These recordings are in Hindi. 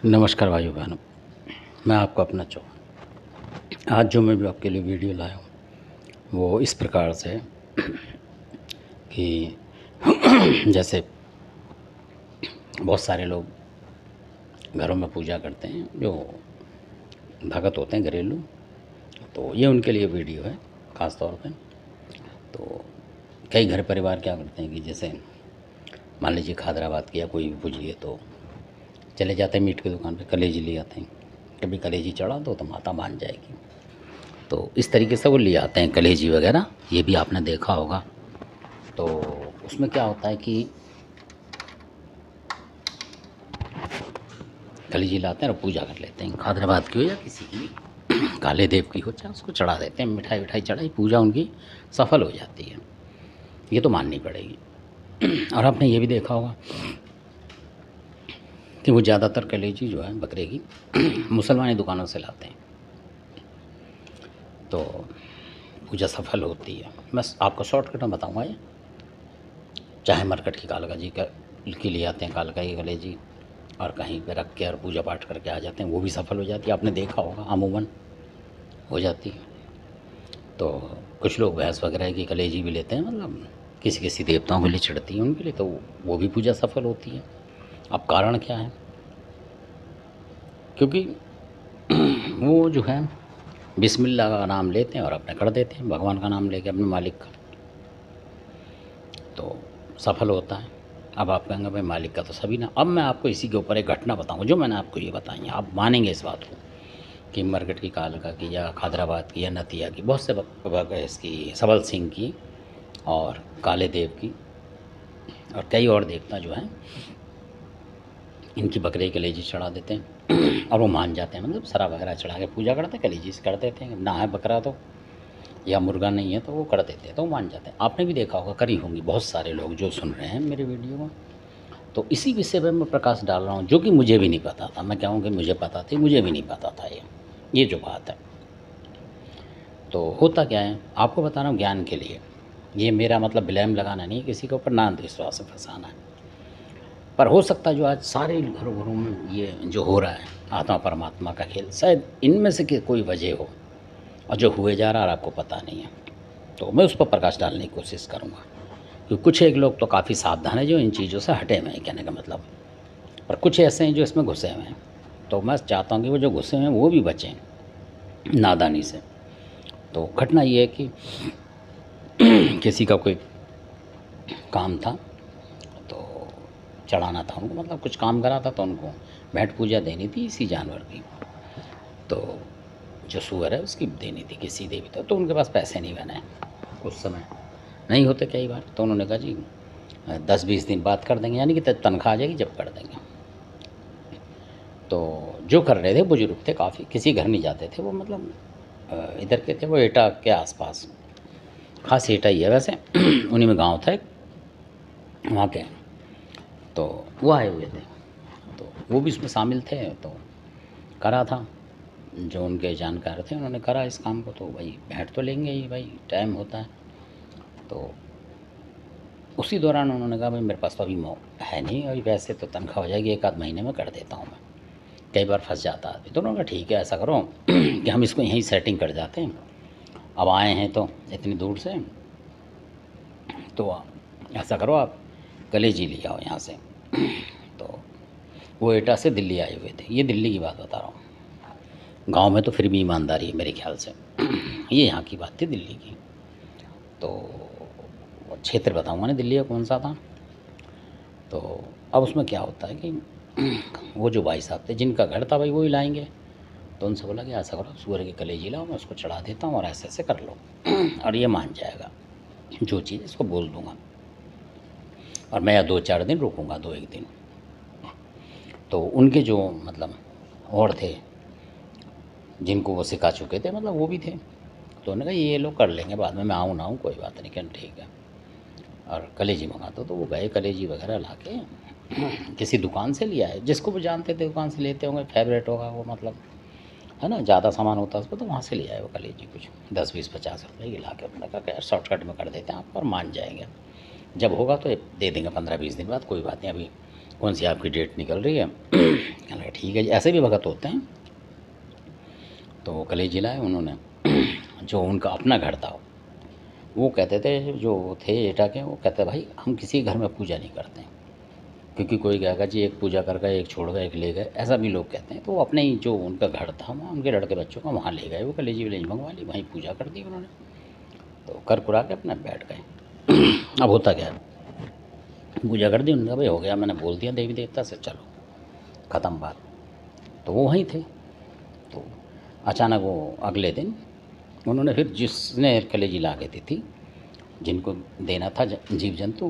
नमस्कार भाइयों बहनों, मैं आपको अपना चौहान। आज जो मैं भी आपके लिए वीडियो लाया हूँ वो इस प्रकार से है कि जैसे बहुत सारे लोग घरों में पूजा करते हैं, जो भगत होते हैं घरेलू, तो ये उनके लिए वीडियो है ख़ास तौर पे। तो कई घर परिवार क्या करते हैं कि जैसे मान लीजिए खादराबाद की या कोई भी पूजी है तो चले जाते हैं मीट की दुकान पे, कलेजी ले आते हैं। कभी कलेजी चढ़ा दो तो माता मान जाएगी, तो इस तरीके से वो ले आते हैं कलेजी वगैरह। ये भी आपने देखा होगा। तो उसमें क्या होता है कि कलेजी लाते हैं और पूजा कर लेते हैं, खादराबाद की हो या किसी की भी काले देव की हो, चाहे उसको चढ़ा देते हैं, मिठाई विठाई चढ़ाई, पूजा उनकी सफल हो जाती है। ये तो माननी पड़ेगी। और आपने ये भी देखा होगा कि वो ज़्यादातर कलेजी जो है बकरे की मुसलमानी दुकानों से लाते हैं, तो पूजा सफल होती है। मैं आपको शॉर्टकट में बताऊंगा। ये चाहे मरकट की कालका जी की ले आते हैं, कालका की कलेजी, और कहीं पे रख के और पूजा पाठ करके आ जाते हैं, वो भी सफल हो जाती है। आपने देखा होगा अमूमन हो जाती है। तो कुछ लोग भैंस वगैरह की कलेजी भी लेते हैं, मतलब किसी किसी देवताओं के लिए चढ़ती है उनके लिए, तो वो भी पूजा सफल होती है। अब कारण क्या है? क्योंकि वो जो है बिस्मिल्लाह का नाम लेते हैं और अपने कर देते हैं, भगवान का नाम लेके अपने मालिक का, तो सफल होता है। अब आप कहेंगे भाई मालिक का तो सभी ना। अब मैं आपको इसी के ऊपर एक घटना बताऊंगा जो मैंने आपको ये बताई है, आप मानेंगे इस बात को कि मरकट की कालका की या खादराबाद की या नतिया की, बहुत से इसकी सबल सिंह की और काले देव की और कई और देवता जो हैं, इनकी बकरे की कलेजी चढ़ा देते हैं और वो मान जाते हैं। मतलब सरा वगैरह चढ़ा के पूजा करते हैं, कलेजी से कर देते हैं। ना है बकरा तो या मुर्गा नहीं है तो वो कर देते हैं, तो वो मान जाते हैं। आपने भी देखा होगा, करी होंगी बहुत सारे लोग जो सुन रहे हैं मेरे वीडियो को। तो इसी विषय पर मैं प्रकाश डाल रहा हूँ, जो कि मुझे भी नहीं पता था। मैं कहूँ कि मुझे पता थी, मुझे भी नहीं पता था ये जो बात है। तो होता क्या है, आपको बता रहा हूँ ज्ञान के लिए। ये मेरा मतलब ब्लेम लगाना नहीं है किसी के ऊपर, ना अंधविश्वास से फंसाना है। पर हो सकता है जो आज सारे घरों घरों में ये जो हो रहा है आत्मा परमात्मा का खेल, शायद इनमें से कोई वजह हो और जो हुए जा रहा है और आपको पता नहीं है। तो मैं उस पर प्रकाश डालने की कोशिश करूँगा, क्योंकि कुछ एक लोग तो काफ़ी सावधान है जो इन चीज़ों से हटे हुए हैं, कहने का मतलब। और कुछ ऐसे हैं जो इसमें घुसे हुए हैं। तो मैं चाहता हूँ कि वो जो घुसे हुए हैं वो भी बचें नादानी से। तो घटना ये है कि किसी का कोई काम था तो चढ़ाना था उनको, मतलब कुछ काम करा था तो उनको भेंट पूजा देनी थी इसी जानवर की। तो जो सुअर है उसकी देनी थी किसी देवी तो उनके पास पैसे नहीं बने उस समय, नहीं होते कई बार। तो उन्होंने कहा जी 10-20 दिन बाद कर देंगे, यानी कि तनख्वाह आ जाएगी जब कर देंगे। तो जो कर रहे थे बुजुर्ग थे काफ़ी, किसी घर नहीं जाते थे वो, मतलब इधर के थे वो, एटा के आसपास, खास एटा ही है वैसे उन्हीं में गांव था एक वहाँ के। तो वो आए हुए थे, तो वो भी इसमें शामिल थे। तो करा था, जो उनके जानकार थे उन्होंने करा इस काम को। तो भाई भेंट तो लेंगे ही, भाई टाइम होता है। तो उसी दौरान उन्होंने कहा भाई मेरे पास तो अभी है नहीं, अभी वैसे तो तनख्वाह हो जाएगी, 1 आध महीने में कर देता हूँ मैं। कई बार फंस जाता आदमी। तो उन्होंने कहा ठीक है ऐसा करो कि हम इसको यहीं सेटिंग कर जाते हैं, अब आए हैं तो इतनी दूर से, तो ऐसा करो आप कलेजी ले आओ यहाँ से। तो वो एटा से दिल्ली आए हुए थे, ये दिल्ली की बात बता रहा हूँ। गांव में तो फिर भी ईमानदारी है मेरे ख्याल से। ये यहाँ की बात थी दिल्ली की। तो क्षेत्र बताऊँगा ना दिल्ली का कौन सा था। तो अब उसमें क्या होता है कि वो जो भाई साहब थे जिनका घर था भाई वही लाएंगे। तो उनसे बोला कि ऐसा करो सूअर की कलेजी लाओ, मैं उसको चढ़ा देता हूँ और ऐसे ऐसे कर लो और ये मान जाएगा जो चीज़ इसको बोल दूँगा, और मैं या 2-4 दिन रुकूँगा, 2-1 दिन। तो उनके जो मतलब और थे जिनको वो सिखा चुके थे, मतलब वो भी थे। तो उन्होंने कहा ये लोग कर लेंगे बाद में, मैं आऊँ ना आऊँ कोई बात नहीं, कहना ठीक है। और कलेजी मंगाता तो वो गए, कलेजी वगैरह ला के किसी दुकान से लिया है, जिसको वो जानते थे दुकान से लेते होंगे, फेवरेट होगा वो, मतलब है ना, ज़्यादा सामान होता है उसको, तो वहाँ से ले आए वो कलेजी कुछ 10-20-50 रुपये की ला के। उन्होंने कहा यार शॉर्टकट में कर देते हैं आप और मान जाएंगे, जब होगा तो दे देंगे 15-20 दिन बाद, कोई बात नहीं। अभी कौन सी आपकी डेट निकल रही है मैंने कहा ठीक है जी, ऐसे भी भगत होते हैं। तो वो कलेजी लाए उन्होंने। जो उनका अपना घर था, वो कहते थे, जो थे एटा के, वो कहते भाई हम किसी घर में पूजा नहीं करते हैं, क्योंकि कोई कहेगा जी एक पूजा कर गए, एक छोड़ गए, एक ले गए, ऐसा भी लोग कहते हैं। तो वो अपने ही जो उनका घर था वहाँ उनके लड़के बच्चों का वहाँ ले गए, वो कलेजी वलेजी मंगवा ली, वहीं पूजा कर दी उन्होंने। तो कर कुरा के अपना बैठ गए। अब होता क्या है, पूजा कर दी उन्होंने, भाई हो गया, मैंने बोल दिया देवी देवता से, चलो ख़त्म बात। तो वो वहीं थे। तो अचानक वो अगले दिन उन्होंने फिर जिसने कलेजी ला के दी थी, जिनको देना था जीव जंतु,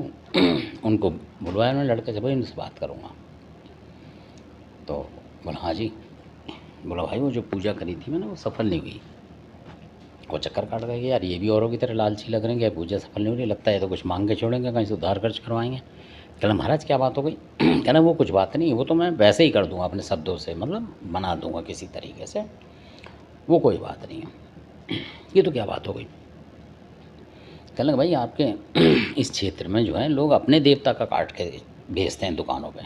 उनको बुलवाया उन्होंने लड़के से, भाई उनसे बात करूँगा। तो बोला हाँ जी। बोला भाई वो जो पूजा करी थी मैंने वो सफल नहीं हुई। वो चक्कर काट गए कि यार ये भी औरों की तरह लालची लग रहे हैं, क्या पूजा सफल नहीं हो रही, लगता है तो कुछ मांग के छोड़ेंगे, कहीं से उधार खर्च करवाएंगे। कहना महाराज क्या बात हो गई। कहना वो कुछ बात नहीं, वो तो मैं वैसे ही कर दूंगा अपने शब्दों से, मतलब बना दूंगा किसी तरीके से, वो कोई बात नहीं है। ये तो क्या बात हो गई। कहने लगा भाई आपके इस क्षेत्र में जो है लोग अपने देवता का काट के बेचते हैं दुकानों पे।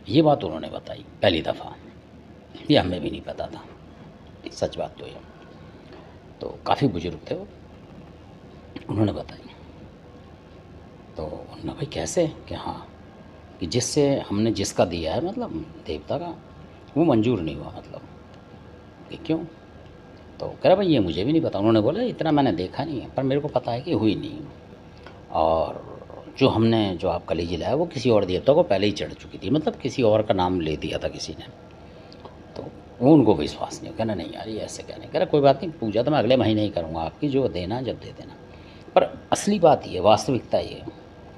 ये बात उन्होंने बताई पहली दफ़ा, ये हमें भी नहीं पता था, सच बात तो ये। तो काफ़ी बुजुर्ग थे वो, उन्होंने बताई। तो उन्होंने भाई कैसे, कि हाँ कि जिससे हमने जिसका दिया है, मतलब देवता का, वो मंजूर नहीं हुआ, मतलब कि क्यों। तो कह रहा भाई ये मुझे भी नहीं पता। उन्होंने बोला इतना मैंने देखा नहीं है, पर मेरे को पता है कि हुई नहीं। और जो हमने जो आप कलेजी लाया वो किसी और देवता को पहले ही चढ़ चुकी थी, मतलब किसी और का नाम ले दिया था किसी ने। तो वो उनको विश्वास नहीं हो। कहना नहीं यार ये ऐसे कहने। कह रहा कोई बात नहीं, पूजा तो मैं अगले महीने ही करूँगा आपकी, जो देना जब दे देना, पर असली बात ये, वास्तविकता ये।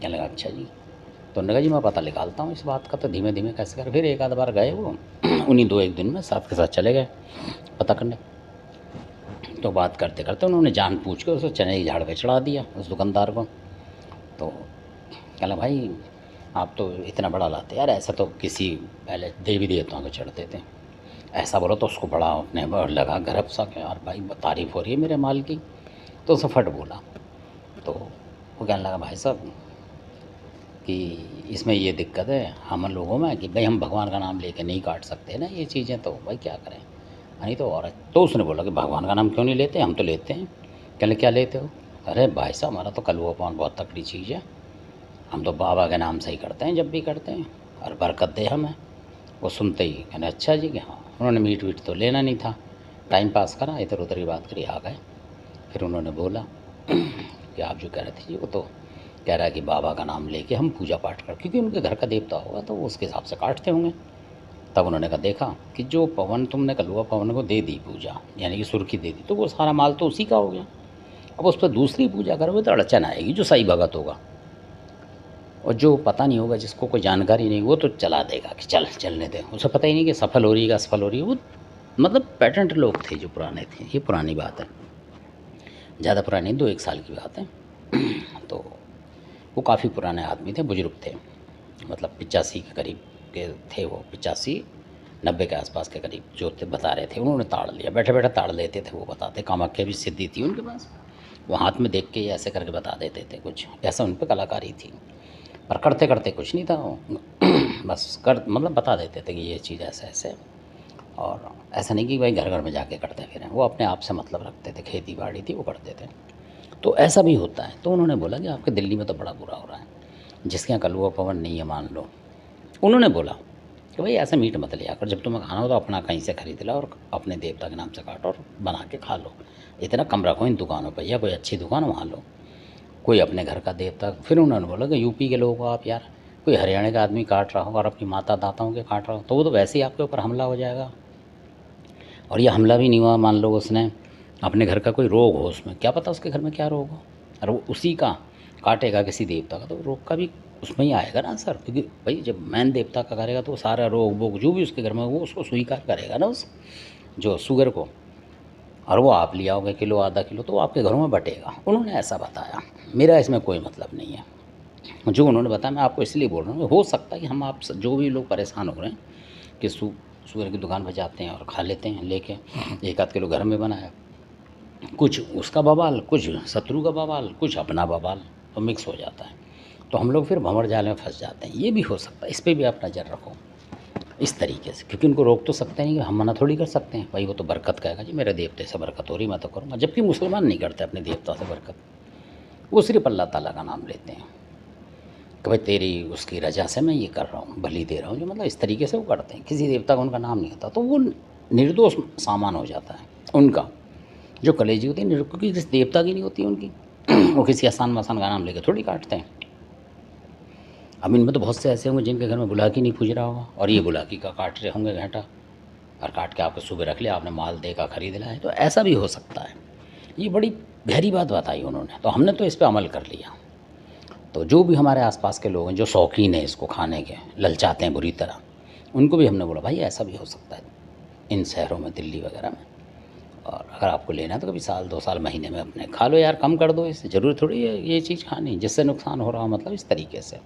कहने लगा अच्छा जी। तो उन्होंने कहा जी मैं पता निकालता हूँ इस बात का। तो धीमे धीमे कैसे कर फिर एक आध बार गए वो उन्हीं 2-1 दिन में साथ के साथ चले गए पता करने। तो बात करते करते उन्होंने जान पूछ के उसे चने की झाड़ पे चढ़ा दिया उस दुकानदार को। तो कहला भाई आप तो इतना बड़ा लाते यार, ऐसा तो किसी पहले देवी देवताओं को चढ़ते थे, ऐसा बोलो। तो उसको बड़ा अपने लगा गर्व सा कि यार भाई तारीफ़ हो रही है मेरे माल की। तो उसे फट बोला। तो वो कहने लगा भाई साहब कि इसमें ये दिक्कत है हम लोगों में कि भाई हम भगवान का नाम लेके नहीं काट सकते ना ये चीज़ें, तो भाई क्या करें। नहीं तो और। तो उसने बोला कि भगवान का नाम क्यों नहीं लेते, हम तो लेते हैं। कहले क्या लेते हो। अरे भाई साहब हमारा तो कलवा पान बहुत तकड़ी चीज़ है, हम तो बाबा के नाम से ही करते हैं जब भी करते हैं, और बरकत दे हमें। वो सुनते ही कहने अच्छा जी कि हाँ। उन्होंने मीट वीट तो लेना नहीं था, टाइम पास करा, इधर उधर की बात करी, आ गए। फिर उन्होंने बोला कि आप जो कह रहे थे जी वो तो कह रहा है कि बाबा का नाम लेके हम पूजा पाठ कर, क्योंकि उनके घर का देवता होगा तो वो उसके हिसाब से काटते होंगे। तब उन्होंने कहा देखा कि जो पवन तुमने कलुआ पवन को दे दी पूजा, यानी कि सुर्खी दे दी, तो वो सारा माल तो उसी का हो गया। अब उस पर दूसरी पूजा करोगे तो अड़चन आएगी। जो सही भगत होगा और जो पता नहीं होगा, जिसको कोई जानकारी नहीं, वो तो चला देगा कि चल चलने दे, उसे पता ही नहीं कि सफल हो रही है असफल हो रही है। वो मतलब पेटेंट लोग थे जो पुराने थे, ये पुरानी बात है, ज़्यादा पुरानी 2-1 साल की बात है। तो वो काफ़ी पुराने आदमी थे, बुजुर्ग थे, मतलब 85 के करीब के थे वो, 85-90 के आसपास के करीब जो थे बता रहे थे। उन्होंने ताड़ लिया, बैठे बैठे ताड़ लेते थे वो, बताते कामाख्या भी सिद्धि थी उनके पास, वो हाथ में देख के ऐसे करके बता देते थे, कुछ ऐसा उन पर कलाकारी थी, पर करते करते कुछ नहीं था वो। बस कर मतलब बता देते थे कि ये चीज़ ऐसे ऐसे, और ऐसा नहीं कि भाई घर घर में जाके करते फिरें, वो अपने आप से मतलब रखते थे, खेती बाड़ी थी वो करते थे। तो ऐसा भी होता है। तो उन्होंने बोला कि आपके दिल्ली में तो बड़ा बुरा हो रहा है, जिसके यहाँ कलुआ पवन नहीं है मान लो। उन्होंने बोला कि भाई ऐसा मीट मत लिया कर, जब तुम्हें खाना हो तो अपना कहीं से खरीद लो और अपने देवता के नाम से काटो और बना के खा लो, इतना कम रखो इन दुकानों पर, या कोई अच्छी दुकान वहाँ लो, कोई अपने घर का देवता। फिर उन्होंने बोला कि यूपी के लोगों को आप यार, कोई हरियाणा का आदमी काट रहा हो और अपनी माता दाताओं के काट रहा हो, तो वो तो वैसे ही आपके ऊपर हमला हो जाएगा। और ये हमला भी नहीं हुआ, मान लो उसने अपने घर का कोई रोग हो, उसमें क्या पता उसके घर में क्या रोग हो, और वो उसी का काटेगा किसी देवता का, तो रोग का भी उसमें ही आएगा ना सर, क्योंकि भाई जब मैन देवता का करेगा तो सारा रोग वोग जो भी उसके घर में वो उसको स्वीकार करेगा ना, उस जो शुगर को, और वो आप ले आओगे किलो आधा किलो तो आपके घरों में बटेगा। उन्होंने ऐसा बताया, मेरा इसमें कोई मतलब नहीं है, जो उन्होंने बताया मैं आपको इसलिए बोल रहा हूँ। हो सकता है कि हम आप जो भी लोग परेशान हो रहे हैं कि शुगर की दुकान पर जाते हैं और खा लेते हैं लेके, 1-8 किलो घर में बनाया, कुछ उसका बवाल, कुछ शत्रु का बवाल, कुछ अपना बवाल, तो मिक्स हो जाता है, तो हम लोग फिर भंवर जाल में फंस जाते हैं। ये भी हो सकता है, इस पर भी आप नज़र रखो। इस तरीके से, क्योंकि उनको रोक तो सकते नहीं, हम मना थोड़ी कर सकते हैं। भाई वो तो बरकत कहेगा जी मेरे देवते से बरकत हो रही, मैं तो करूँगा। जबकि मुसलमान नहीं करते अपने देवता से बरकत, वो सिर्फ अल्लाह ताला का नाम लेते हैं कि भाई तेरी उसकी रजा से मैं ये कर रहा हूँ, बलि दे रहा हूँ, जो मतलब इस तरीके से वो करते हैं। किसी देवता का उनका नाम नहीं होता, तो वो निर्दोष सामान हो जाता है उनका। जो कलेजी होती है क्योंकि किसी देवता की नहीं होती उनकी वो किसी आसान मसान का नाम लेकर थोड़ी काटते हैं। अब इनमें तो बहुत से ऐसे होंगे जिनके घर में बुलाकी नहीं पूज रहा होगा, और ये बुलाकी का काट रहे होंगे घंटा, और काट के आपको सुबह रख लिया, आपने माल देखा खरीद लिया है, तो ऐसा भी हो सकता है। ये बड़ी गहरी बात बताई उन्होंने, तो हमने तो इस पर अमल कर लिया। तो जो भी हमारे आसपास के लोग हैं जो शौकीन हैं इसको खाने के, ललचाते हैं बुरी तरह, उनको भी हमने बोला भाई ऐसा भी हो सकता है इन शहरों में, दिल्ली वगैरह में, और अगर आपको लेना है तो कभी साल 2 साल महीने में अपने खा लो यार, कम कर दो इसे, ज़रूरी थोड़ी है ये चीज़ खानी जिससे नुकसान हो रहा हो, मतलब इस तरीके से।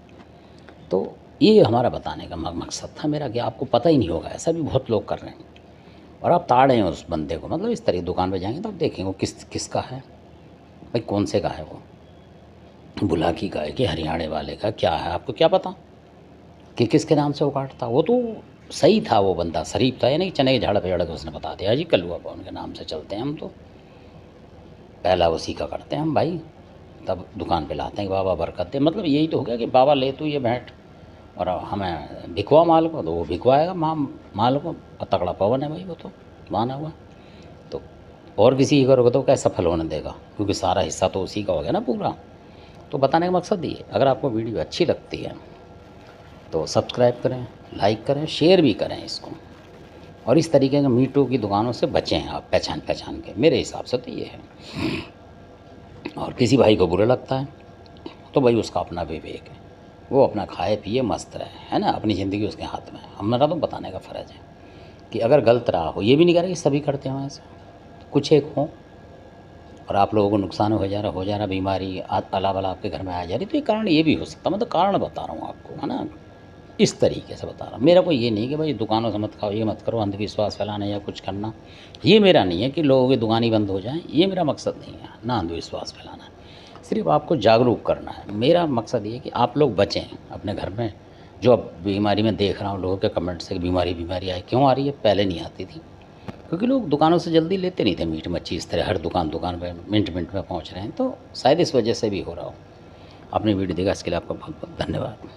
तो ये हमारा बताने का मकसद था मेरा कि आपको पता ही नहीं होगा, ऐसा भी बहुत लोग कर रहे हैं, और आप ताड़ हैं उस बंदे को, मतलब इस तरह दुकान पे जाएंगे तो आप देखेंगे वो किसका है भाई, कौन से का है वो, बुलाकी का है कि हरियाणा वाले का, क्या है आपको क्या पता कि किसके नाम से वो काटता। वो तो सही था, वो बंदा शरीफ था, यानी चने के झाड़ पे चढ़ के उसने बता दिया जी कल्लुआ पवन के नाम से चलते हैं हम, तो पहला उसी का करते हैं हम भाई, तब दुकान पे लाते हैं कि बाबा बरकत दे। मतलब यही तो हो गया कि बाबा ले तू ये भेंट और हमें बिकवा माल को, तो वो बिकवाएगा माल को, तगड़ा पवन है भाई वो तो माना हुआ। तो और किसी की करोगे तो कैसा फल होने देगा, क्योंकि सारा हिस्सा तो उसी का हो गया ना पूरा। तो बताने का मकसद ये, अगर आपको वीडियो अच्छी लगती है तो सब्सक्राइब करें, लाइक करें, शेयर भी करें इसको, और इस तरीके के मीटू की दुकानों से बचें आप पहचान के, मेरे हिसाब से तो ये है। और किसी भाई को बुरा लगता है तो भाई उसका अपना विवेक है, वो अपना खाए पिए मस्त रहे, है ना, अपनी ज़िंदगी उसके हाथ में है। हमारा तो बताने का फ़र्ज़ है कि अगर गलत रहा हो, ये भी नहीं कह रहा कि सभी करते हो ऐसे, कुछ एक हो और आप लोगों को नुकसान हो जा रहा, बीमारी अला बला आपके घर में आ जा रही, तो ये कारण ये भी हो सकता है। मैं तो कारण बता रहा हूँ आपको, है ना, इस तरीके से बता रहा हूँ। मेरा कोई ये नहीं कि भाई दुकानों से मत खाओ, ये मत करो, अंधविश्वास फैलाना या कुछ करना, ये मेरा नहीं है कि लोगों की दुकान ही बंद हो जाए, ये मेरा मकसद नहीं है, ना अंधविश्वास फैलाना। सिर्फ आपको जागरूक करना है। मेरा मकसद ये है कि आप लोग बचें अपने घर में। जो अब बीमारी में देख रहा हूँ लोगों के कमेंट से, बीमारी आई, क्यों आ रही है, पहले नहीं आती थी, क्योंकि लोग दुकानों से जल्दी लेते नहीं थे मीट मच्छी, इस तरह हर दुकान पे मिनट में पहुँच रहे हैं, तो शायद इस वजह से भी हो रहा हो। आपने वीडियो देखा, इसके लिए आपका बहुत बहुत धन्यवाद।